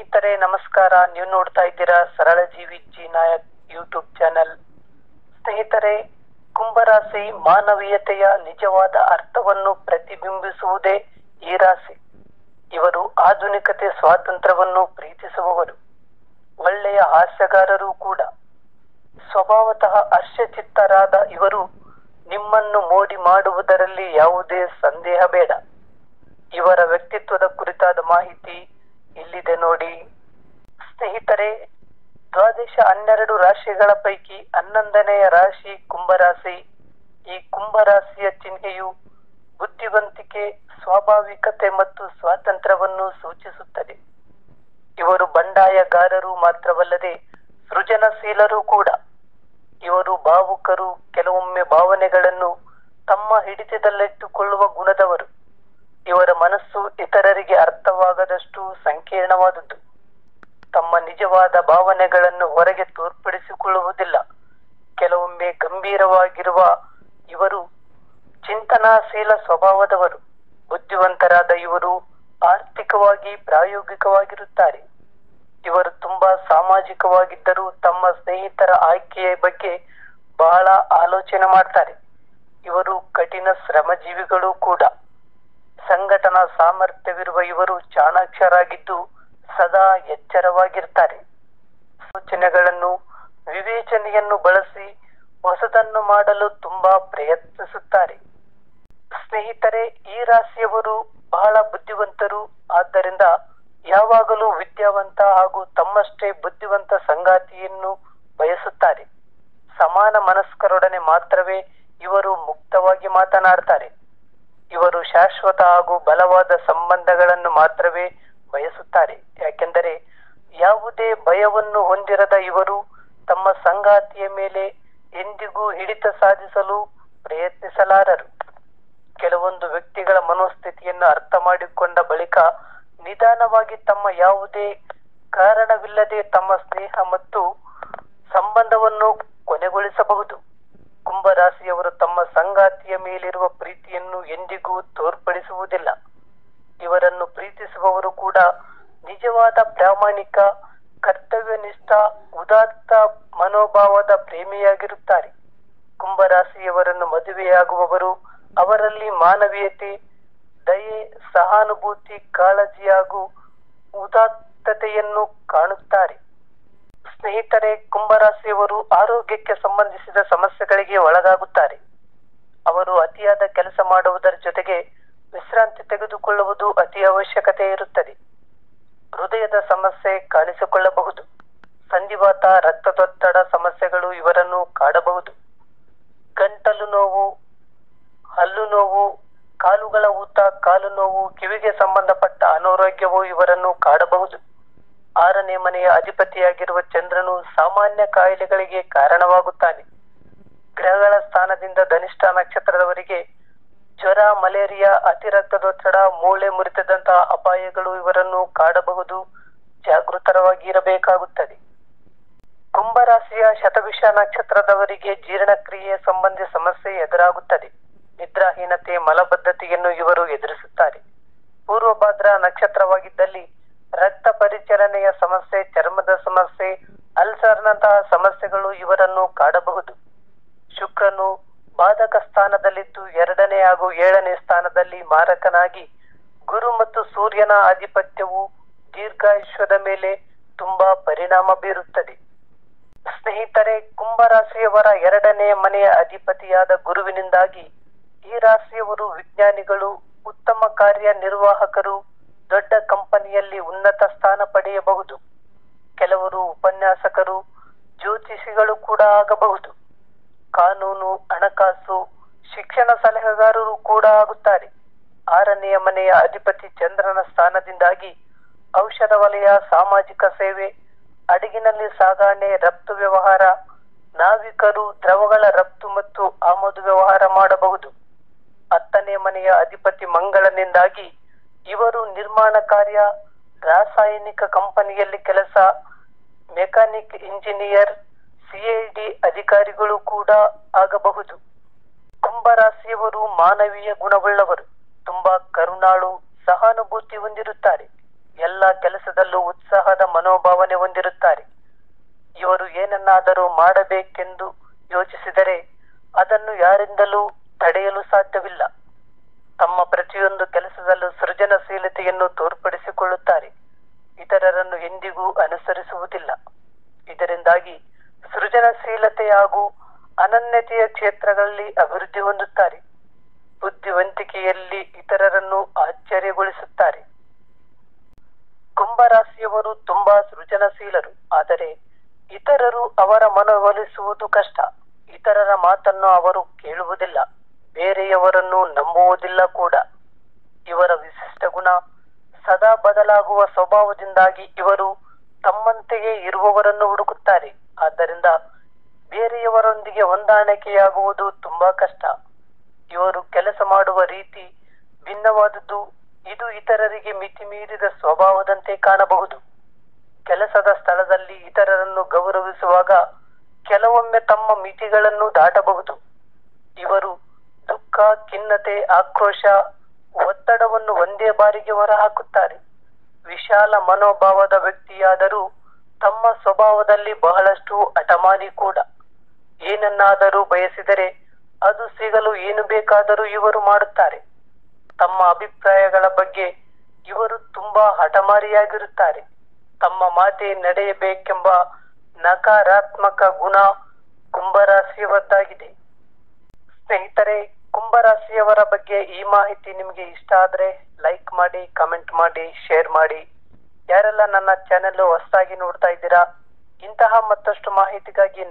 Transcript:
ಸ್ನೇಹಿತರೆ ನಮಸ್ಕಾರ. ನೀವು ನೋಡ್ತಾ ಇದ್ದೀರಾ ಸರಳ ಜೀವಿ ಜಿ ನಾಯಕ್ ಯೂಟ್ಯೂಬ್ ಚಾನೆಲ್. ಸ್ನೇಹಿತರೆ, ಕುಂಭರಾಶಿ ಮಾನವೀಯತೆಯ ನಿಜವಾದ ಅರ್ಥವನ್ನು ಪ್ರತಿಬಿಂಬಿಸುವುದೇ ಈ ರಾಶಿ. ಇವರು ಆಧುನಿಕತೆ ಸ್ವಾತಂತ್ರ್ಯವನ್ನು ಪ್ರೀತಿಸುವವರು, ಒಳ್ಳೆಯ ಹಾಸ್ಯಗಾರರು ಕೂಡ. ಸ್ವಭಾವತಃ ಹರ್ಷಚಿತ್ತರಾದ ಇವರು ನಿಮ್ಮನ್ನು ಮೋಡಿ ಮಾಡುವುದರಲ್ಲಿ ಯಾವುದೇ ಸಂದೇಹ ಬೇಡ. ಇವರ ವ್ಯಕ್ತಿತ್ವದ ಕುರಿತಾದ ಮಾಹಿತಿ ಇಲ್ಲಿದೆ ನೋಡಿ. ಸ್ನೇಹಿತರೆ, ದ್ವಾದಶ 12 ರಾಶಿಗಳ ಪೈಕಿ 11ನೆಯ ರಾಶಿ ಕುಂಭರಾಶಿ. ಈ ಕುಂಭರಾಶಿಯ ಚಿಹ್ನೆಯು ಬುದ್ಧಿವಂತಿಕೆ, ಸ್ವಾಭಾವಿಕತೆ ಮತ್ತು ಸ್ವಾತಂತ್ರ್ಯವನ್ನು ಸೂಚಿಸುತ್ತದೆ. ಇವರು ಬಂಡಾಯಗಾರರು ಮಾತ್ರವಲ್ಲದೆ ಸೃಜನಶೀಲರು ಕೂಡ. ಇವರು ಭಾವುಕರು, ಕೆಲವೊಮ್ಮೆ ಭಾವನೆಗಳನ್ನು ತಮ್ಮ ಹಿಡಿತದಲ್ಲಿಟ್ಟುಕೊಳ್ಳುವ ಗುಣದವರು. ಇವರ ಮನಸ್ಸು ಇತರರಿಗೆ ಅರ್ಥವಾಗದಷ್ಟು ಸಂಕೀರ್ಣವಾದದ್ದು. ತಮ್ಮ ನಿಜವಾದ ಭಾವನೆಗಳನ್ನು ಹೊರಗೆ ತೋರ್ಪಡಿಸಿಕೊಳ್ಳುವುದಿಲ್ಲ. ಕೆಲವೊಮ್ಮೆ ಗಂಭೀರವಾಗಿರುವ ಇವರು ಚಿಂತನಾಶೀಲ ಸ್ವಭಾವದವರು. ಬುದ್ಧಿವಂತರಾದ ಇವರು ಆರ್ಥಿಕವಾಗಿ ಪ್ರಾಯೋಗಿಕವಾಗಿರುತ್ತಾರೆ. ಇವರು ತುಂಬಾ ಸಾಮಾಜಿಕವಾಗಿದ್ದರೂ ತಮ್ಮ ಸ್ನೇಹಿತರ ಆಯ್ಕೆಯ ಬಗ್ಗೆ ಬಹಳ ಆಲೋಚನೆ ಮಾಡ್ತಾರೆ. ಇವರು ಕಠಿಣ ಶ್ರಮಜೀವಿಗಳು ಕೂಡ. ಸಂಘಟನಾ ಸಾಮರ್ಥ್ಯವಿರುವ ಇವರು ಚಾಣಾಕ್ಷರಾಗಿದ್ದು ಸದಾ ಎಚ್ಚರವಾಗಿರ್ತಾರೆ. ಸೂಚನೆಗಳನ್ನು, ವಿವೇಚನೆಯನ್ನು ಬಳಸಿ ಹೊಸದನ್ನು ಮಾಡಲು ತುಂಬಾ ಪ್ರಯತ್ನಿಸುತ್ತಾರೆ. ಸ್ನೇಹಿತರೆ, ಈ ರಾಶಿಯವರು ಬಹಳ ಬುದ್ಧಿವಂತರು. ಆದ್ದರಿಂದ ಯಾವಾಗಲೂ ವಿದ್ಯಾವಂತ ಹಾಗೂ ತಮ್ಮಷ್ಟೇ ಬುದ್ಧಿವಂತ ಸಂಗಾತಿಯನ್ನು ಬಯಸುತ್ತಾರೆ. ಸಮಾನ ಮನಸ್ಕರೊಡನೆ ಮಾತ್ರವೇ ಇವರು ಮುಕ್ತವಾಗಿ ಮಾತನಾಡ್ತಾರೆ. ಇವರು ಶಾಶ್ವತ ಹಾಗೂ ಬಲವಾದ ಸಂಬಂಧಗಳನ್ನು ಮಾತ್ರವೇ ಬಯಸುತ್ತಾರೆ. ಯಾಕೆಂದರೆ ಯಾವುದೇ ಭಯವನ್ನು ಹೊಂದಿರದ ಇವರು ತಮ್ಮ ಸಂಗಾತಿಯ ಮೇಲೆ ಎಂದಿಗೂ ಹಿಡಿತ ಸಾಧಿಸಲು ಪ್ರಯತ್ನಿಸಲಾರರು. ಕೆಲವೊಂದು ವ್ಯಕ್ತಿಗಳ ಮನೋಸ್ಥಿತಿಯನ್ನು ಅರ್ಥ ಮಾಡಿಕೊಂಡ ಬಳಿಕ ನಿಧಾನವಾಗಿ ತಮ್ಮ ಯಾವುದೇ ಕಾರಣವಿಲ್ಲದೆ ತಮ್ಮ ಸ್ನೇಹ ಮತ್ತು ಸಂಬಂಧವನ್ನು ಕೊನೆಗೊಳಿಸಬಹುದು. ಕುಂಭರಾಶಿಯವರು ತಮ್ಮ ಸಂಗಾತಿಯ ಮೇಲಿರುವ ಪ್ರೀತಿಯನ್ನು ಎಂದಿಗೂ ತೋರ್ಪಡಿಸುವುದಿಲ್ಲ. ಇವರನ್ನು ಪ್ರೀತಿಸುವವರು ಕೂಡ ನಿಜವಾದ ಪ್ರಾಮಾಣಿಕ, ಕರ್ತವ್ಯನಿಷ್ಠ, ಉದಾತ್ತ ಮನೋಭಾವದ ಪ್ರೇಮಿಯಾಗಿರುತ್ತಾರೆ. ಕುಂಭರಾಶಿಯವರನ್ನು ಮದುವೆಯಾಗುವವರು ಅವರಲ್ಲಿ ಮಾನವೀಯತೆ, ದಯೆ, ಸಹಾನುಭೂತಿ, ಕಾಳಜಿ ಹಾಗೂ ಉದಾತ್ತತೆಯನ್ನು ಕಾಣುತ್ತಾರೆ. ಸ್ನೇಹಿತರೆ, ಕುಂಭರಾಶಿಯವರು ಆರೋಗ್ಯಕ್ಕೆ ಸಂಬಂಧಿಸಿದ ಸಮಸ್ಯೆಗಳಿಗೆ ಒಳಗಾಗುತ್ತಾರೆ. ಅವರು ಅತಿಯಾದ ಕೆಲಸ ಮಾಡುವುದರ ಜೊತೆಗೆ ವಿಶ್ರಾಂತಿ ತೆಗೆದುಕೊಳ್ಳುವುದು ಅತಿ ಅವಶ್ಯಕತೆ ಇರುತ್ತದೆ. ಹೃದಯದ ಸಮಸ್ಯೆ ಕಾಣಿಸಿಕೊಳ್ಳಬಹುದು. ಸಂಧಿವಾತ, ರಕ್ತದೊತ್ತಡ ಸಮಸ್ಯೆಗಳು ಇವರನ್ನು ಕಾಡಬಹುದು. ಗಂಟಲು ನೋವು, ಹಲ್ಲು ನೋವು, ಕಾಲುಗಳ ಊತ, ಕಾಲು ನೋವು, ಕಿವಿಗೆ ಸಂಬಂಧಪಟ್ಟ ಅನಾರೋಗ್ಯವು ಇವರನ್ನು ಕಾಡಬಹುದು. 6ನೇ ಮನೆಯ ಅಧಿಪತಿಯಾಗಿರುವ ಚಂದ್ರನು ಸಾಮಾನ್ಯ ಕಾಯಿಲೆಗಳಿಗೆ ಕಾರಣವಾಗುತ್ತಾನೆ. ಗ್ರಹಗಳ ಸ್ಥಾನದಿಂದ ಧನಿಷ್ಠ ನಕ್ಷತ್ರದವರಿಗೆ ಜ್ವರ, ಮಲೇರಿಯಾ, ಅತಿ ರಕ್ತದೊತ್ತಡ, ಮೂಳೆ ಮುರಿತದಂತಹ ಅಪಾಯಗಳು ಇವರನ್ನು ಕಾಡಬಹುದು. ಜಾಗೃತರಾಗಿ ಇರಬೇಕಾಗುತ್ತದೆ. ಕುಂಭರಾಶಿಯ ಶತಭಿಷ ನಕ್ಷತ್ರದವರಿಗೆ ಜೀರ್ಣಕ್ರಿಯೆ ಸಂಬಂಧಿ ಸಮಸ್ಯೆ ಎದುರಾಗುತ್ತದೆ. ನಿದ್ರಾಹೀನತೆ, ಮಲಬದ್ಧತೆಯನ್ನು ಇವರು ಎದುರಿಸುತ್ತಾರೆ. ಪೂರ್ವಭಾದ್ರ ನಕ್ಷತ್ರವಾಗಿದ್ದಲ್ಲಿ ರಕ್ತ ಪರಿಚಲನೆಯ ಸಮಸ್ಯೆ, ಚರ್ಮದ ಸಮಸ್ಯೆ, ಅಲ್ಸರ್ನಂತಹ ಸಮಸ್ಯೆಗಳು ಇವರನ್ನು ಕಾಡಬಹುದು. ಶುಕ್ರನು ಬಾಧಕ ಸ್ಥಾನದಲ್ಲಿದ್ದು 2ನೇ ಹಾಗೂ 7ನೇ ಸ್ಥಾನದಲ್ಲಿ ಮಾರಕನಾಗಿ ಗುರು ಮತ್ತು ಸೂರ್ಯನ ಆಧಿಪತ್ಯವು ದೀರ್ಘಾಯುಷ್ಯದ ಮೇಲೆ ತುಂಬಾ ಪರಿಣಾಮ ಬೀರುತ್ತದೆ. ಸ್ನೇಹಿತರೆ, ಕುಂಭರಾಶಿಯವರ 2ನೇ ಮನೆಯ ಅಧಿಪತಿಯಾದ ಗುರುವಿನಿಂದಾಗಿ ಈ ರಾಶಿಯವರು ವಿಜ್ಞಾನಿಗಳು, ಉತ್ತಮ ಕಾರ್ಯನಿರ್ವಾಹಕರು, ದೊಡ್ಡ ಕಂಪನಿಯಲ್ಲಿ ಉನ್ನತ ಸ್ಥಾನ ಪಡೆಯಬಹುದು. ಕೆಲವರು ಉಪನ್ಯಾಸಕರು, ಜ್ಯೋತಿಷಿಗಳು ಕೂಡ ಆಗಬಹುದು. ಕಾನೂನು, ಹಣಕಾಸು, ಶಿಕ್ಷಣ ಸಲಹೆಗಾರರು ಕೂಡ ಆಗುತ್ತಾರೆ. 6ನೇ ಮನೆಯ ಅಧಿಪತಿ ಚಂದ್ರನ ಸ್ಥಾನದಿಂದಾಗಿ ಔಷಧ ವಲಯ, ಸಾಮಾಜಿಕ ಸೇವೆ, ಹಡಗಿನಲ್ಲಿ ಸಾಗಣೆ, ರಫ್ತು ವ್ಯವಹಾರ, ನಾವಿಕರು, ದ್ರವಗಳ ರಫ್ತು ಮತ್ತು ಆಮದು ವ್ಯವಹಾರ ಮಾಡಬಹುದು. 10ನೇ ಮನೆಯ ಅಧಿಪತಿ ಮಂಗಳನಿಂದಾಗಿ ಇವರು ನಿರ್ಮಾಣ ಕಾರ್ಯ, ರಾಸಾಯನಿಕ ಕಂಪನಿಯಲ್ಲಿ ಕೆಲಸ, ಮೆಕ್ಯಾನಿಕ್ ಇಂಜಿನಿಯರ್, CID ಅಧಿಕಾರಿಗಳು ಕೂಡ ಆಗಬಹುದು. ಕುಂಭರಾಶಿಯವರು ಮಾನವೀಯ ಗುಣವುಳ್ಳವರು. ತುಂಬಾ ಕರುಣಾಳು, ಸಹಾನುಭೂತಿ ಹೊಂದಿರುತ್ತಾರೆ. ಎಲ್ಲ ಕೆಲಸದಲ್ಲೂ ಉತ್ಸಾಹದ ಮನೋಭಾವನೆ ಹೊಂದಿರುತ್ತಾರೆ. ಇವರು ಏನನ್ನಾದರೂ ಮಾಡಬೇಕೆಂದು ಯೋಚಿಸಿದರೆ ಅದನ್ನು ಯಾರಿಂದಲೂ ತಡೆಯಲು ಸಾಧ್ಯವಿಲ್ಲ. ತಮ್ಮ ಪ್ರತಿಯೊಂದು ಕೆಲಸದಲ್ಲೂ ಸೃಜನಶೀಲತೆಯನ್ನು ತೋರ್ಪಡಿಸಿಕೊಳ್ಳುತ್ತಾರೆ. ಇತರರನ್ನು ಎಂದಿಗೂ ಅನುಸರಿಸುವುದಿಲ್ಲ. ಇದರಿಂದಾಗಿ ಸೃಜನಶೀಲತೆ ಹಾಗೂ ಅನನ್ಯತೆಯ ಕ್ಷೇತ್ರಗಳಲ್ಲಿ ಅಭಿವೃದ್ಧಿ ಹೊಂದುತ್ತಾರೆ. ಬುದ್ಧಿವಂತಿಕೆಯಲ್ಲಿ ಇತರರನ್ನು ಆಶ್ಚರ್ಯಗೊಳಿಸುತ್ತಾರೆ. ಕುಂಭರಾಶಿಯವರು ತುಂಬಾ ಸೃಜನಶೀಲರು. ಆದರೆ ಇತರರು ಅವರ ಮನವೊಲಿಸುವುದು ಕಷ್ಟ. ಇತರರ ಮಾತನ್ನು ಅವರು ಕೇಳುವುದಿಲ್ಲ, ಬೇರೆಯವರನ್ನು ನಂಬುವುದಿಲ್ಲ ಕೂಡ. ಇವರ ವಿಶಿಷ್ಟ ಗುಣ ಸದಾ ಬದಲಾಗುವ ಸ್ವಭಾವದಿಂದಾಗಿ ಇವರು ತಮ್ಮಂತೆಯೇ ಇರುವವರನ್ನು ಹುಡುಕುತ್ತಾರೆ. ಆದ್ದರಿಂದ ಬೇರೆಯವರೊಂದಿಗೆ ಹೊಂದಾಣಿಕೆಯಾಗುವುದು ತುಂಬಾ ಕಷ್ಟ. ಇವರು ಕೆಲಸ ಮಾಡುವ ರೀತಿ ಭಿನ್ನವಾದುದು. ಇದು ಇತರರಿಗೆ ಮಿತಿಮೀರಿದ ಸ್ವಭಾವದಂತೆ ಕಾಣಬಹುದು. ಕೆಲಸದ ಸ್ಥಳದಲ್ಲಿ ಇತರರನ್ನು ಗೌರವಿಸುವಾಗ ಕೆಲವೊಮ್ಮೆ ತಮ್ಮ ಮಿತಿಗಳನ್ನು ದಾಟಬಹುದು. ಇವರು ದುಃಖ, ಖಿನ್ನತೆ, ಆಕ್ರೋಶ, ಒತ್ತಡವನ್ನು ಒಂದೇ ಬಾರಿಗೆ ಹೊರಹಾಕುತ್ತಾರೆ. ವಿಶಾಲ ಮನೋಭಾವದ ವ್ಯಕ್ತಿಯಾದರೂ ತಮ್ಮ ಸ್ವಭಾವದಲ್ಲಿ ಬಹಳಷ್ಟು ಹಠಮಾರಿ ಕೂಡ. ಏನನ್ನಾದರೂ ಬಯಸಿದರೆ ಅದು ಸಿಗಲು ಏನು ಬೇಕಾದರೂ ಇವರು ಮಾಡುತ್ತಾರೆ. ತಮ್ಮ ಅಭಿಪ್ರಾಯಗಳ ಬಗ್ಗೆ ಇವರು ತುಂಬಾ ಹಠಮಾರಿಯಾಗಿರುತ್ತಾರೆ. ತಮ್ಮ ಮಾತೆ ನಡೆಯಬೇಕೆಂಬ ನಕಾರಾತ್ಮಕ ಗುಣ ಕುಂಭರಾಶಿಯವದ್ದಾಗಿದೆ. ಸ್ನೇಹಿತರೆ, ಕುಂಭರಾಶಿಯವರ ಬಗ್ಗೆ ಈ ಮಾಹಿತಿ ನಿಮಗೆ ಇಷ್ಟ ಆದ್ರೆ ಲೈಕ್ ಮಾಡಿ, ಕಮೆಂಟ್ ಮಾಡಿ, ಶೇರ್ ಮಾಡಿ. ಯಾರೆಲ್ಲ ನನ್ನ ಚಾನೆಲ್ ಹೊಸದಾಗಿ ನೋಡ್ತಾ ಇದ್ದೀರಾ, ಇಂತಹ ಮತ್ತಷ್ಟು ಮಾಹಿತಿಗಾಗಿ